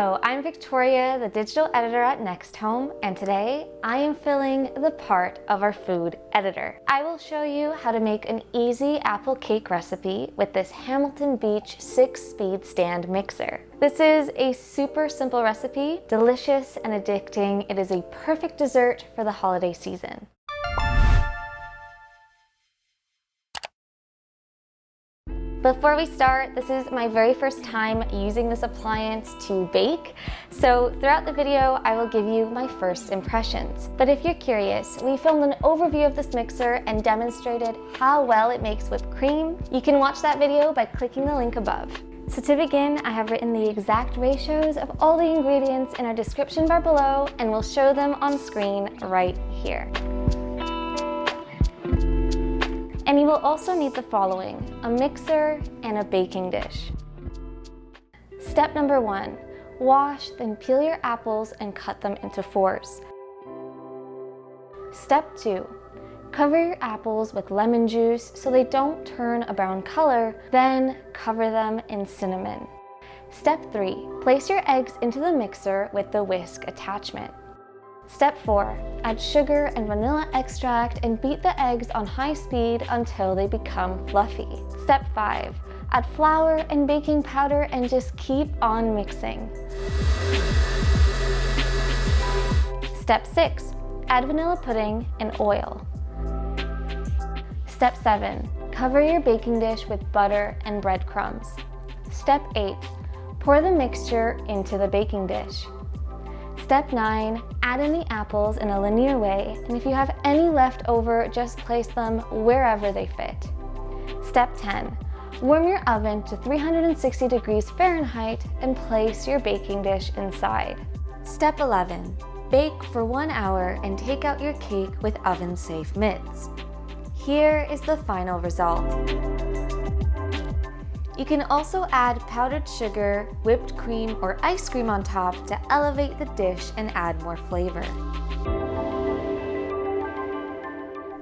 Hello, I'm Victoria, the digital editor at NextHome, and today I am filling the part of our food editor. I will show you how to make an easy apple cake recipe with this Hamilton Beach 6-speed stand mixer. This is a super simple recipe, delicious and addicting. It is a perfect dessert for the holiday season. Before we start, this is my very first time using this appliance to bake, so throughout the video I will give you my first impressions. But if you're curious, we filmed an overview of this mixer and demonstrated how well it makes whipped cream. You can watch that video by clicking the link above. So to begin, I have written the exact ratios of all the ingredients in our description bar below, and we'll show them on screen right here. And you will also need the following: a mixer and a baking dish. Step number 1, wash, then peel your apples and cut them into 4s. Step 2, cover your apples with lemon juice so they don't turn a brown color, then cover them in cinnamon. Step 3, place your eggs into the mixer with the whisk attachment. Step 4, add sugar and vanilla extract and beat the eggs on high speed until they become fluffy. Step 5, add flour and baking powder and just keep on mixing. Step 6, add vanilla pudding and oil. Step 7, cover your baking dish with butter and breadcrumbs. Step 8, pour the mixture into the baking dish. Step 9, add in the apples in a linear way, and if you have any left over, just place them wherever they fit. Step 10, warm your oven to 360 degrees Fahrenheit and place your baking dish inside. Step 11, bake for 1 hour and take out your cake with oven-safe mitts. Here is the final result. You can also add powdered sugar, whipped cream, or ice cream on top to elevate the dish and add more flavor.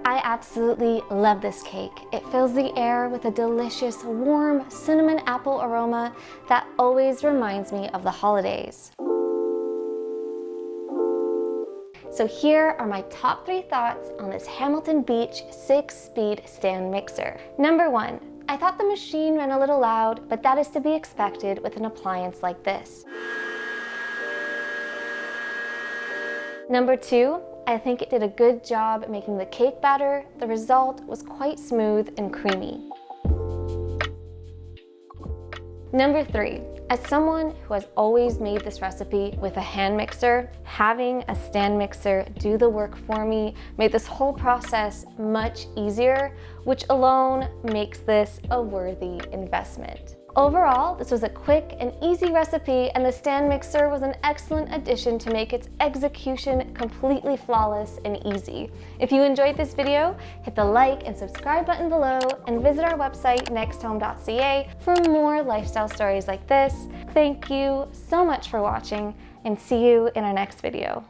I absolutely love this cake. It fills the air with a delicious, warm cinnamon apple aroma that always reminds me of the holidays. So here are my top 3 thoughts on this Hamilton Beach 6-speed stand mixer. Number 1, I thought the machine ran a little loud, but that is to be expected with an appliance like this. Number 2, I think it did a good job making the cake batter. The result was quite smooth and creamy. Number 3, as someone who has always made this recipe with a hand mixer, having a stand mixer do the work for me made this whole process much easier, which alone makes this a worthy investment. Overall, this was a quick and easy recipe, and the stand mixer was an excellent addition to make its execution completely flawless and easy. If you enjoyed this video, hit the like and subscribe button below and visit our website nexthome.ca for more lifestyle stories like this. Thank you so much for watching, and see you in our next video.